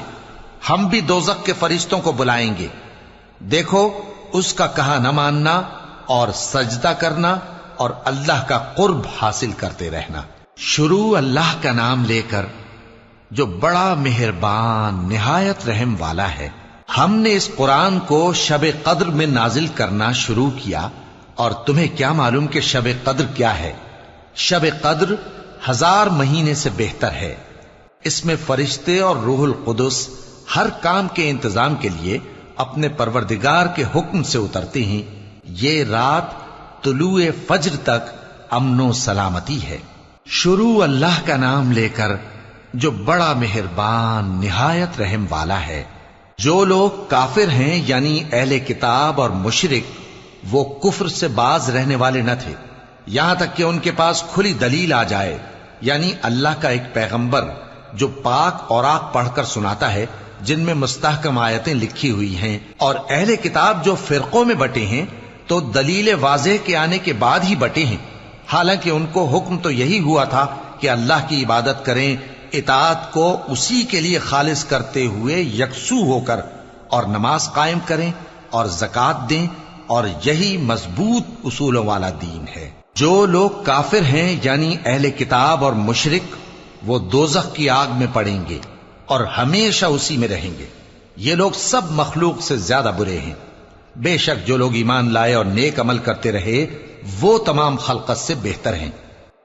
ہم بھی دوزخ کے فرشتوں کو بلائیں گے۔ دیکھو اس کا کہا نہ ماننا اور سجدہ کرنا اور اللہ کا قرب حاصل کرتے رہنا۔ شروع اللہ کا نام لے کر جو بڑا مہربان نہایت رحم والا ہے۔ ہم نے اس قرآن کو شب قدر میں نازل کرنا شروع کیا، اور تمہیں کیا معلوم کہ شب قدر کیا ہے؟ شب قدر 1000 مہینے سے بہتر ہے۔ اس میں فرشتے اور روح القدس ہر کام کے انتظام کے لیے اپنے پروردگار کے حکم سے اترتے ہیں۔ یہ رات طلوع فجر تک امن و سلامتی ہے۔ شروع اللہ کا نام لے کر جو بڑا مہربان نہایت رحم والا ہے۔ جو لوگ کافر ہیں یعنی اہل کتاب اور مشرک، وہ کفر سے باز رہنے والے نہ تھے یہاں تک کہ ان کے پاس کھلی دلیل آ جائے، یعنی اللہ کا ایک پیغمبر جو پاک اوراق پڑھ کر سناتا ہے جن میں مستحکم آیتیں لکھی ہوئی ہیں، اور اہل کتاب جو فرقوں میں بٹے ہیں تو دلیل واضح کے آنے کے بعد ہی بٹے ہیں، حالانکہ ان کو حکم تو یہی ہوا تھا کہ اللہ کی عبادت کریں، اطاعت کو اسی کے لیے خالص کرتے ہوئے یکسو ہو کر، اور نماز قائم کریں اور زکوٰۃ دیں، اور یہی مضبوط اصولوں والا دین ہے۔ جو لوگ کافر ہیں یعنی اہل کتاب اور مشرک، وہ دوزخ کی آگ میں پڑیں گے اور ہمیشہ اسی میں رہیں گے۔ یہ لوگ سب مخلوق سے زیادہ برے ہیں۔ بے شک جو لوگ ایمان لائے اور نیک عمل کرتے رہے وہ تمام خلقت سے بہتر ہیں۔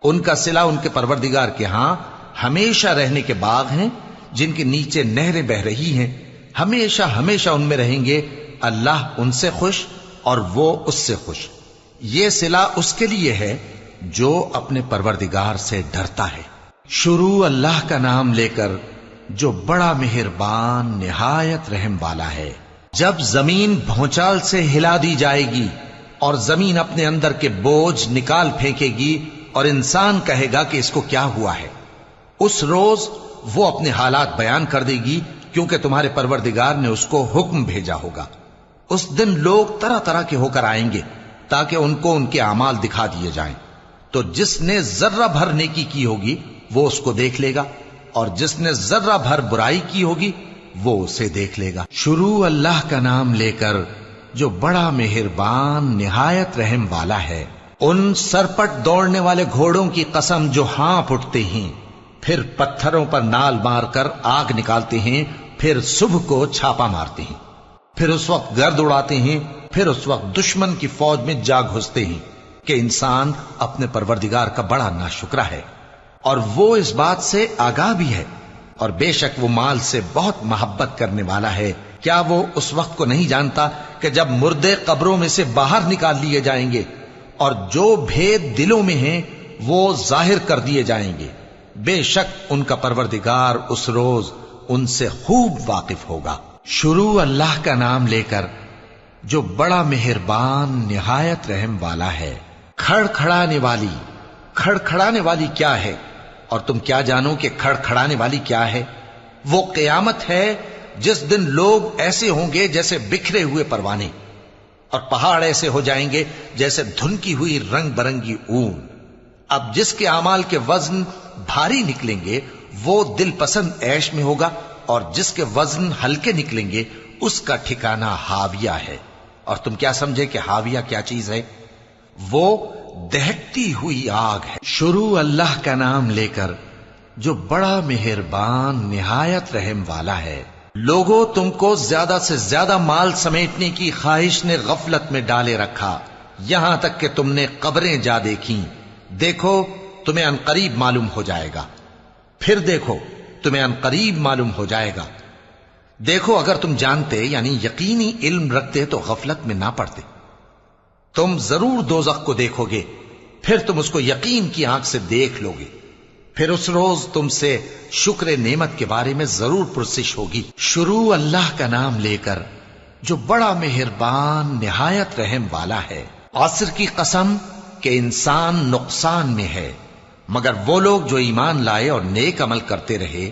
ان کا صلہ ان کے پروردگار کے ہاں ہمیشہ رہنے کے باغ ہیں جن کے نیچے نہریں بہ رہی ہیں، ہمیشہ ہمیشہ ان میں رہیں گے۔ اللہ ان سے خوش اور وہ اس سے خوش۔ یہ صلہ اس کے لیے ہے جو اپنے پروردگار سے ڈرتا ہے۔ شروع اللہ کا نام لے کر جو بڑا مہربان نہایت رحم والا ہے۔ جب زمین بھونچال سے ہلا دی جائے گی اور زمین اپنے اندر کے بوجھ نکال پھینکے گی اور انسان کہے گا کہ اس کو کیا ہوا ہے، اس روز وہ اپنے حالات بیان کر دے گی، کیونکہ تمہارے پروردگار نے اس کو حکم بھیجا ہوگا۔ اس دن لوگ طرح طرح کے ہو کر آئیں گے تاکہ ان کو ان کے اعمال دکھا دیے جائیں، تو جس نے ذرہ بھر نیکی کی ہوگی وہ اس کو دیکھ لے گا، اور جس نے ذرہ بھر برائی کی ہوگی وہ اسے دیکھ لے گا۔ شروع اللہ کا نام لے کر جو بڑا مہربان نہایت رحم والا ہے۔ ان سرپٹ دوڑنے والے گھوڑوں کی قسم جو ہانپ اٹھتے ہیں، پھر پتھروں پر نال مار کر آگ نکالتے ہیں، پھر صبح کو چھاپا مارتے ہیں، پھر اس وقت گرد اڑاتے ہیں، پھر اس وقت دشمن کی فوج میں جا گھستے ہیں کہ انسان اپنے پروردگار کا بڑا ناشکرا ہے، اور وہ اس بات سے آگاہ بھی ہے، اور بے شک وہ مال سے بہت محبت کرنے والا ہے۔ کیا وہ اس وقت کو نہیں جانتا کہ جب مردے قبروں میں سے باہر نکال لیے جائیں گے اور جو بھید دلوں میں ہیں وہ ظاہر کر دیے جائیں گے، بے شک ان کا پروردگار اس روز ان سے خوب واقف ہوگا۔ شروع اللہ کا نام لے کر جو بڑا مہربان نہایت رحم والا ہے۔ کھڑکھڑانے والی، کھڑکھڑانے والی کیا ہے؟ اور تم کیا جانو کہ کھڑکھڑانے والی کیا ہے؟ وہ قیامت ہے جس دن لوگ ایسے ہوں گے جیسے بکھرے ہوئے پروانے، اور پہاڑ ایسے ہو جائیں گے جیسے دھنکی ہوئی رنگ برنگی اون۔ اب جس کے اعمال کے وزن بھاری نکلیں گے وہ دل پسند عیش میں ہوگا، اور جس کے وزن ہلکے نکلیں گے اس کا ٹھکانہ ہاویہ ہے۔ اور تم کیا سمجھے کہ ہاویہ کیا چیز ہے؟ وہ دہکتی ہوئی آگ ہے۔ شروع اللہ کا نام لے کر جو بڑا مہربان نہایت رحم والا ہے۔ لوگوں، تم کو زیادہ سے زیادہ مال سمیٹنے کی خواہش نے غفلت میں ڈالے رکھا، یہاں تک کہ تم نے قبریں جا دیکھیں۔ دیکھو تمہیں عنقریب معلوم ہو جائے گا، پھر دیکھو تمہیں عنقریب معلوم ہو جائے گا۔ دیکھو اگر تم جانتے یعنی یقینی علم رکھتے تو غفلت میں نہ پڑتے۔ تم ضرور دوزخ کو دیکھو گے، پھر تم اس کو یقین کی آنکھ سے دیکھ لو گے، پھر اس روز تم سے شکر نعمت کے بارے میں ضرور پرسش ہوگی۔ شروع اللہ کا نام لے کر جو بڑا مہربان نہایت رحم والا ہے۔ عصر کی قسم کہ انسان نقصان میں ہے مگر وہ لوگ جو ایمان لائے اور نیک عمل کرتے رہے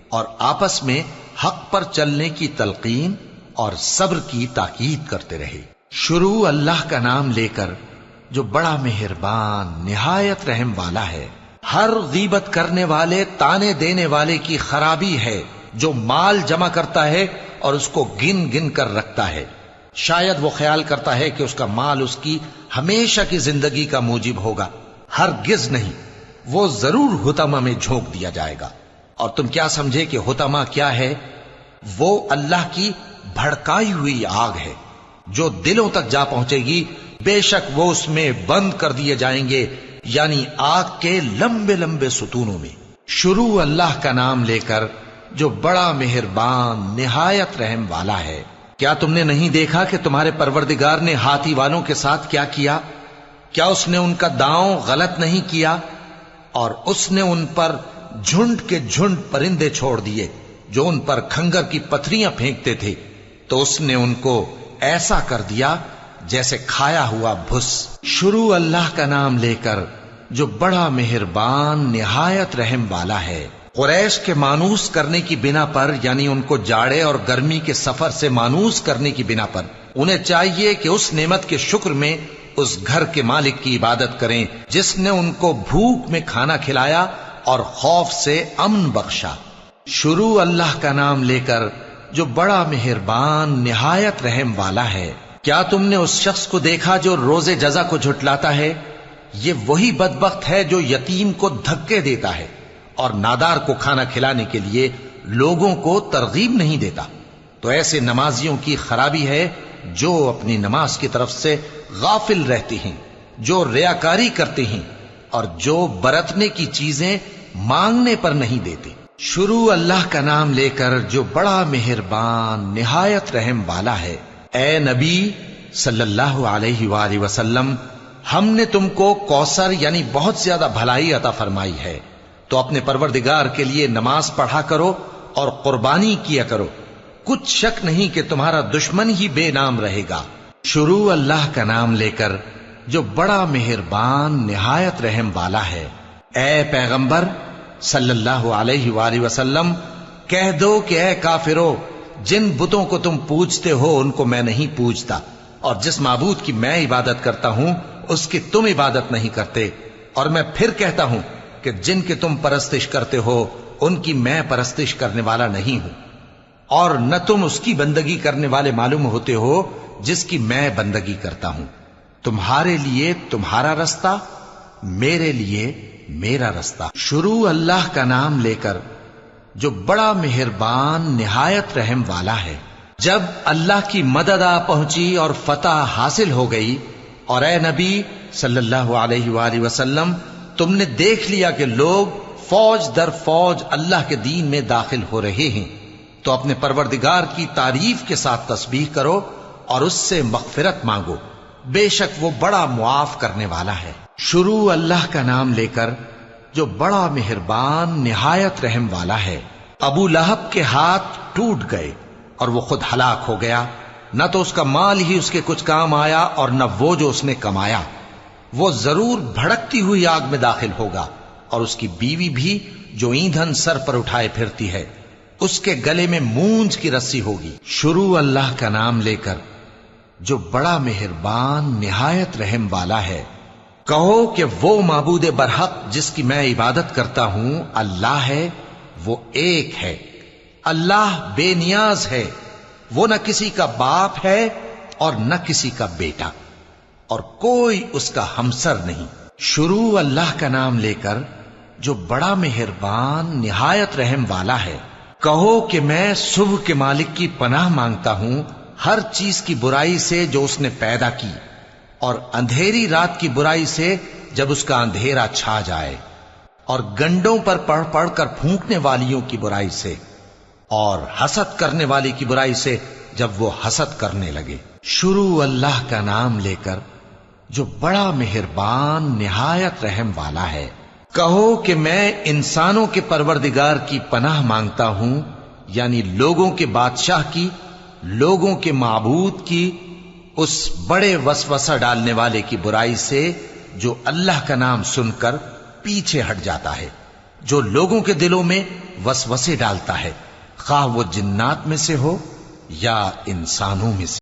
اور آپس میں حق پر چلنے کی تلقین اور صبر کی تاکید کرتے رہے۔ شروع اللہ کا نام لے کر جو بڑا مہربان نہایت رحم والا ہے۔ ہر غیبت کرنے والے تانے دینے والے کی خرابی ہے جو مال جمع کرتا ہے اور اس کو گن گن کر رکھتا ہے، شاید وہ خیال کرتا ہے کہ اس کا مال اس کی ہمیشہ کی زندگی کا موجب ہوگا، ہرگز نہیں، وہ ضرور حطمہ میں جھونک دیا جائے گا۔ اور تم کیا سمجھے کہ حطمہ کیا ہے؟ وہ اللہ کی بھڑکائی ہوئی آگ ہے جو دلوں تک جا پہنچے گی، بے شک وہ اس میں بند کر دیے جائیں گے، یعنی آگ کے لمبے لمبے ستونوں میں۔ شروع اللہ کا نام لے کر جو بڑا مہربان نہایت رحم والا ہے۔ کیا تم نے نہیں دیکھا کہ تمہارے پروردگار نے ہاتھی والوں کے ساتھ کیا کیا؟ کیا اس نے ان کا داؤں غلط نہیں کیا؟ اور اس نے ان پر جھنڈ کے جھنڈ پرندے چھوڑ دیے جو ان پر کھنگر کی پتھریاں پھینکتے تھے، تو اس نے ان کو ایسا کر دیا جیسے کھایا ہوا بھس۔ شروع اللہ کا نام لے کر جو بڑا مہربان نہایت رحم والا ہے۔ قریش کے مانوس کرنے کی بنا پر، یعنی ان کو جاڑے اور گرمی کے سفر سے مانوس کرنے کی بنا پر، انہیں چاہیے کہ اس نعمت کے شکر میں اس گھر کے مالک کی عبادت کریں جس نے ان کو بھوک میں کھانا کھلایا اور خوف سے امن بخشا۔ شروع اللہ کا نام لے کر جو بڑا مہربان نہایت رحم والا ہے۔ کیا تم نے اس شخص کو دیکھا جو روز جزا کو جھٹلاتا ہے؟ یہ وہی بدبخت ہے جو یتیم کو دھکے دیتا ہے اور نادار کو کھانا کھلانے کے لیے لوگوں کو ترغیب نہیں دیتا۔ تو ایسے نمازیوں کی خرابی ہے جو اپنی نماز کی طرف سے غافل رہتے ہیں، جو ریاکاری کرتے ہیں اور جو برتنے کی چیزیں مانگنے پر نہیں دیتے۔ شروع اللہ کا نام لے کر جو بڑا مہربان نہایت رحم والا ہے۔ اے نبی صلی اللہ علیہ وآلہ وسلم، ہم نے تم کو کوثر یعنی بہت زیادہ بھلائی عطا فرمائی ہے، تو اپنے پروردگار کے لیے نماز پڑھا کرو اور قربانی کیا کرو، کچھ شک نہیں کہ تمہارا دشمن ہی بے نام رہے گا۔ شروع اللہ کا نام لے کر جو بڑا مہربان نہایت رحم والا ہے۔ اے پیغمبر صلی اللہ علیہ وآلہ وسلم، کہہ دو کہ اے کافرو، جن بتوں کو تم پوجتے ہو ان کو میں نہیں پوجتا، اور جس معبود کی میں عبادت کرتا ہوں اس کی تم عبادت نہیں کرتے، اور میں پھر کہتا ہوں کہ جن کی تم پرستش کرتے ہو ان کی میں پرستش کرنے والا نہیں ہوں، اور نہ تم اس کی بندگی کرنے والے معلوم ہوتے ہو جس کی میں بندگی کرتا ہوں۔ تمہارے لیے تمہارا رستہ، میرے لیے میرا رستہ۔ شروع اللہ کا نام لے کر جو بڑا مہربان نہایت رحم والا ہے۔ جب اللہ کی مدد آ پہنچی اور فتح حاصل ہو گئی، اور اے نبی صلی اللہ علیہ وآلہ وسلم، تم نے دیکھ لیا کہ لوگ فوج در فوج اللہ کے دین میں داخل ہو رہے ہیں، تو اپنے پروردگار کی تعریف کے ساتھ تسبیح کرو اور اس سے مغفرت مانگو، بے شک وہ بڑا معاف کرنے والا ہے۔ شروع اللہ کا نام لے کر جو بڑا مہربان نہایت رحم والا ہے۔ ابو لہب کے ہاتھ ٹوٹ گئے اور وہ خود ہلاک ہو گیا، نہ تو اس کا مال ہی اس کے کچھ کام آیا اور نہ وہ جو اس نے کمایا۔ وہ ضرور بھڑکتی ہوئی آگ میں داخل ہوگا، اور اس کی بیوی بھی جو ایندھن سر پر اٹھائے پھرتی ہے، اس کے گلے میں مونج کی رسی ہوگی۔ شروع اللہ کا نام لے کر جو بڑا مہربان نہایت رحم والا ہے۔ کہو کہ وہ معبود برحق جس کی میں عبادت کرتا ہوں اللہ ہے، وہ ایک ہے، اللہ بے نیاز ہے، وہ نہ کسی کا باپ ہے اور نہ کسی کا بیٹا، اور کوئی اس کا ہمسر نہیں۔ شروع اللہ کا نام لے کر جو بڑا مہربان نہایت رحم والا ہے۔ کہو کہ میں صبح کے مالک کی پناہ مانگتا ہوں ہر چیز کی برائی سے جو اس نے پیدا کی، اور اندھیری رات کی برائی سے جب اس کا اندھیرا چھا جائے، اور گنڈوں پر پڑھ پڑھ کر پھونکنے والیوں کی برائی سے، اور حسد کرنے والی کی برائی سے جب وہ حسد کرنے لگے۔ شروع اللہ کا نام لے کر جو بڑا مہربان نہایت رحم والا ہے۔ کہو کہ میں انسانوں کے پروردگار کی پناہ مانگتا ہوں، یعنی لوگوں کے بادشاہ کی، لوگوں کے معبود کی، اس بڑے وسوسہ ڈالنے والے کی برائی سے جو اللہ کا نام سن کر پیچھے ہٹ جاتا ہے، جو لوگوں کے دلوں میں وسوسے ڈالتا ہے، خواہ وہ جنات میں سے ہو یا انسانوں میں سے۔